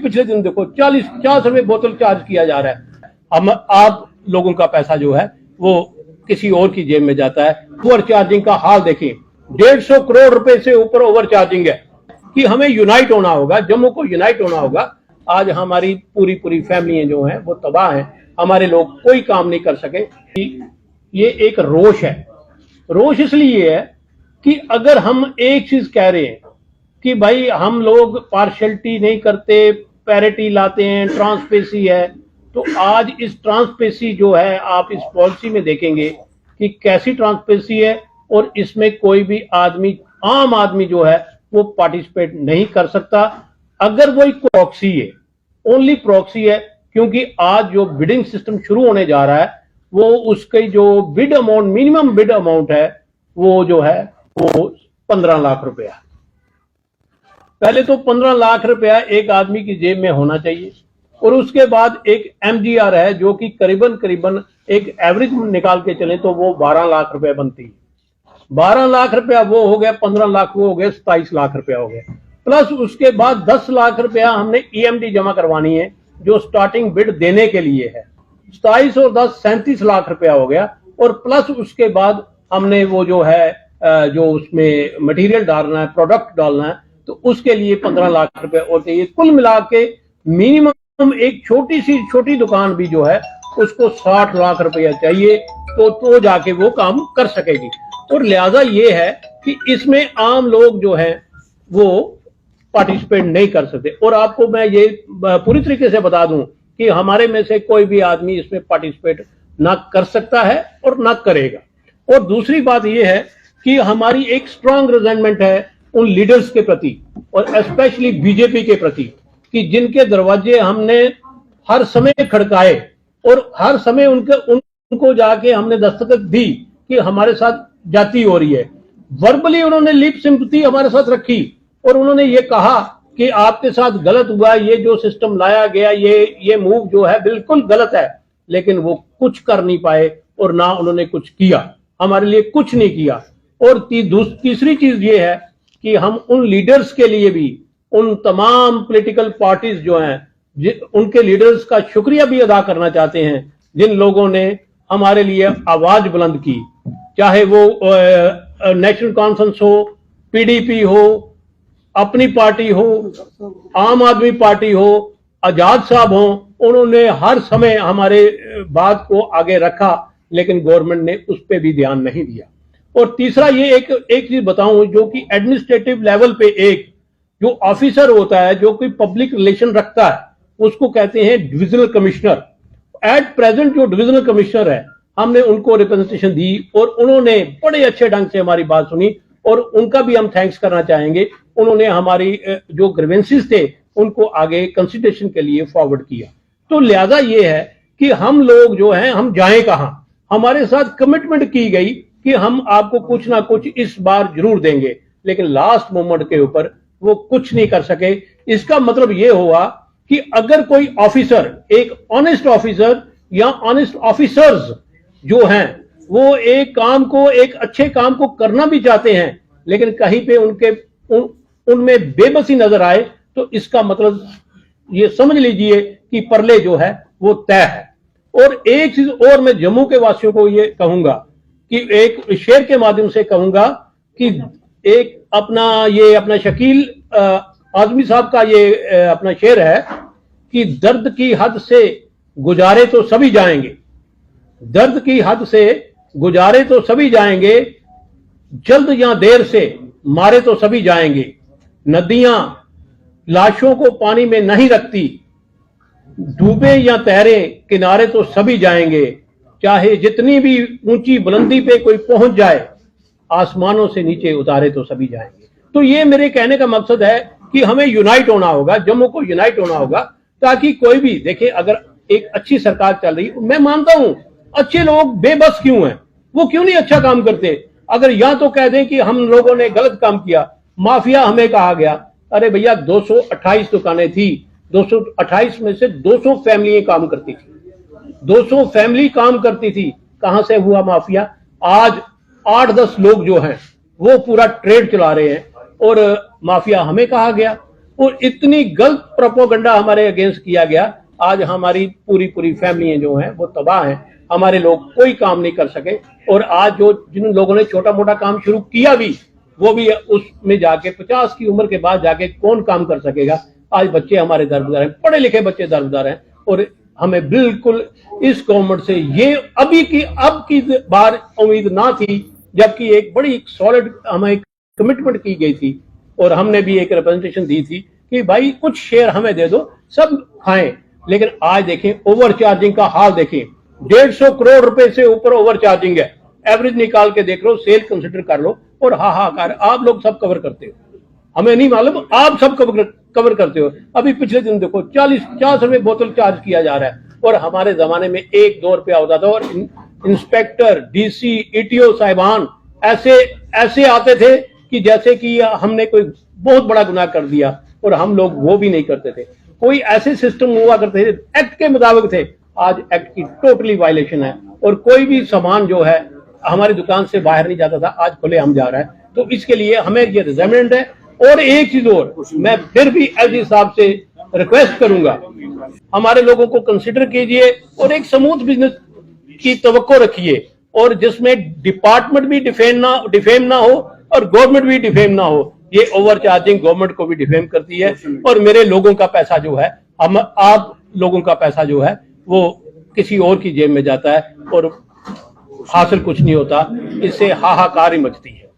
पिछले दिन देखो 40 रुपए बोतल चार्ज किया जा रहा है। हम आप लोगों का पैसा जो है वो किसी और की जेब में जाता है। ओवर चार्जिंग का हाल देखें, 150 करोड़ रुपए से ऊपर ओवर चार्जिंग है कि हमें यूनाइट होना होगा, जम्मू को यूनाइट होना होगा। आज हमारी पूरी फैमिलियां जो हैं वो तबाह हैं, हमारे लोग कोई काम नहीं कर सके। ये एक रोष है। रोष इसलिए है कि अगर हम एक चीज कह रहे हैं कि भाई हम लोग पार्शलिटी नहीं करते, पैरिटी लाते हैं, ट्रांसपेसी है, तो आज इस ट्रांसपेसी जो है आप इस पॉलिसी में देखेंगे कि कैसी ट्रांसपेसी है और इसमें कोई भी आदमी, आम आदमी जो है वो पार्टिसिपेट नहीं कर सकता। अगर वो एक प्रॉक्सी है, ओनली प्रॉक्सी है, क्योंकि आज जो बिडिंग सिस्टम शुरू होने जा रहा है वो उसके जो bid amount, minimum bid amount है वो जो है वो 15 लाख रुपया। पहले तो 15 लाख रुपया एक आदमी की जेब में होना चाहिए और उसके बाद एक MGR है जो कि करीबन एक एवरेज निकाल के चले तो वो 12 लाख रुपया बनती है। 12 लाख रुपया वो हो गया, 15 लाख वो हो गया, 27 लाख रुपया हो गया। प्लस उसके बाद 10 लाख रुपया हमने EMD जमा करवानी है जो स्टार्टिंग बिड देने के लिए है। 27 और 10 37 लाख रुपया हो गया और प्लस उसके बाद हमने वो जो है जो उसमें मटेरियल डालना है, प्रोडक्ट डालना है, तो उसके लिए 15 लाख रुपए और चाहिए। कुल मिला के मिनिमम एक छोटी दुकान भी जो है उसको 60 लाख रुपया चाहिए तो जाके वो काम कर सकेगी। और लिहाजा ये है कि इसमें आम लोग जो है वो पार्टिसिपेट नहीं कर सकते। और आपको मैं ये पूरी तरीके से बता दूं कि हमारे में से कोई भी आदमी इसमें पार्टिसिपेट ना कर सकता है और ना करेगा। और दूसरी बात यह है कि हमारी एक स्ट्रांग रिजेंटमेंट है उन लीडर्स के प्रति और स्पेशली बीजेपी के प्रति कि जिनके दरवाजे हमने हर समय खड़काए और हर समय उनको जाके हमने दस्तखत दी कि हमारे साथ जाति हो रही है। वर्बली उन्होंने लिप सिंपैथी हमारे साथ रखी और उन्होंने ये कहा कि आपके साथ गलत हुआ, ये जो सिस्टम लाया गया ये मूव जो है बिल्कुल गलत है, लेकिन वो कुछ कर नहीं पाए और ना उन्होंने कुछ किया, हमारे लिए कुछ नहीं किया। और तीसरी चीज ये है कि हम उन लीडर्स के लिए भी, उन तमाम पॉलिटिकल पार्टीज जो हैं उनके लीडर्स का शुक्रिया भी अदा करना चाहते हैं जिन लोगों ने हमारे लिए आवाज बुलंद की, चाहे वो नेशनल कॉन्फ्रेंस हो, PDP हो, अपनी पार्टी हो, आम आदमी पार्टी हो, आजाद साहब हो, उन्होंने हर समय हमारे बात को आगे रखा, लेकिन गवर्नमेंट ने उस पर भी ध्यान नहीं दिया। और तीसरा ये एक चीज बताऊं जो कि एडमिनिस्ट्रेटिव लेवल पे एक जो ऑफिसर होता है जो कोई पब्लिक रिलेशन रखता है उसको कहते हैं डिविजनल कमिश्नर। एट प्रेजेंट जो डिविजनल कमिश्नर है हमने उनको रिप्रेजेंटेशन दी और उन्होंने बड़े अच्छे ढंग से हमारी बात सुनी और उनका भी हम थैंक्स करना चाहेंगे। उन्होंने हमारी जो ग्रीवेंसेस थे उनको आगे कंसिडरेशन के लिए फॉरवर्ड किया। तो लिहाजा ये है कि हम लोग जो हैं हम जाएं कहां। हमारे साथ कमिटमेंट की गई कि हम आपको कुछ ना कुछ इस बार जरूर देंगे, लेकिन लास्ट मोमेंट के ऊपर वो कुछ नहीं कर सके। इसका मतलब ये हुआ कि अगर कोई ऑफिसर, एक ऑनेस्ट ऑफिसर या ऑनेस्ट ऑफिसर्स जो हैं वो एक काम को, एक अच्छे काम को करना भी चाहते हैं, लेकिन कहीं पे उनमें बेबसी नजर आए, तो इसका मतलब ये समझ लीजिए कि परले जो है वो तय है। और एक चीज और मैं जम्मू के वासियों को ये कहूंगा कि एक शेर के माध्यम से कहूंगा कि एक अपना शकील आजमी साहब का ये अपना शेर है कि दर्द की हद से गुजारे तो सभी जाएंगे, दर्द की हद से गुजारे तो सभी जाएंगे, जल्द या देर से मारे तो सभी जाएंगे, नदियां लाशों को पानी में नहीं रखती, डूबे या तैरे किनारे तो सभी जाएंगे, चाहे जितनी भी ऊंची बुलंदी पे कोई पहुंच जाए, आसमानों से नीचे उतारे तो सभी जाएंगे। तो ये मेरे कहने का मकसद है कि हमें यूनाइट होना होगा, जम्मू को यूनाइट होना होगा, ताकि कोई भी देखे अगर एक अच्छी सरकार चल रही, मैं मानता हूं अच्छे लोग बेबस क्यों हैं, वो क्यों नहीं अच्छा काम करते। अगर या तो कह दें कि हम लोगों ने गलत काम किया, माफिया हमें कहा गया, अरे भैया 228 दुकानें थी, 228 में से 200 फैमिली काम करती थी, 200 फैमिली काम करती थी, कहां से हुआ माफिया। आज 8-10 लोग जो हैं वो पूरा ट्रेड चला रहे हैं और माफिया हमें कहा गया। और इतनी गलत प्रोपोगंडा हमारे अगेंस्ट किया गया, आज हमारी पूरी फैमिली जो हैं वो तबाह हैं। हमारे लोग कोई काम नहीं कर सके, और आज जो जिन लोगों ने छोटा मोटा काम शुरू किया भी, वो भी उसमें जाके 50 की उम्र के बाद जाके कौन काम कर सकेगा। आज बच्चे हमारे दरबदर हैं, पढ़े लिखे बच्चे दरबदर हैं, और हमें बिल्कुल इस गवर्नमेंट से ये अब की बार उम्मीद ना थी, जबकि एक बड़ी सॉलिड हमें कमिटमेंट की गई थी, और हमने भी एक रिप्रेजेंटेशन दी थी कि भाई कुछ शेयर हमें दे दो, सब खाएं। लेकिन आज देखें ओवर चार्जिंग का हाल देखें, 150 करोड़ रुपए से ऊपर ओवर चार्जिंग है। एवरेज निकाल के देख लो, सेल कंसिडर कर लो, और हाहाकार आप लोग सब कवर करते हो, हमें नहीं मालूम, आप सब कवर करते हो। अभी पिछले दिन देखो 40 रुपए बोतल चार्ज किया जा रहा है, और हमारे जमाने में 1-2 रुपया होता था, और इंस्पेक्टर, डीसी, ईटीओ साहिबान ऐसे आते थे कि जैसे कि हमने कोई बहुत बड़ा गुनाह कर दिया, और हम लोग वो भी नहीं करते थे। कोई ऐसे सिस्टम हुआ करते थे, एक्ट के मुताबिक थे। आज एक्ट की टोटली वायलेशन है, और कोई भी सामान जो है हमारी दुकान से बाहर नहीं जाता था, आज खुले हम जा रहा है। तो इसके लिए हमें ये रिजर्वेंट है। और एक चीज और, मैं फिर भी एलजी साहब से रिक्वेस्ट करूंगा, हमारे लोगों को कंसिडर कीजिए, और एक स्मूथ बिजनेस की तवक्को रखिए, और जिसमें डिपार्टमेंट भी डिफेम ना हो और गवर्नमेंट भी डिफेम ना हो। ये ओवर चार्जिंग गवर्नमेंट को भी डिफेम करती है, और मेरे लोगों का पैसा जो है, आप लोगों का पैसा जो है वो किसी और की जेब में जाता है, और हासिल कुछ नहीं होता। इससे हाहाकार ही मचती है।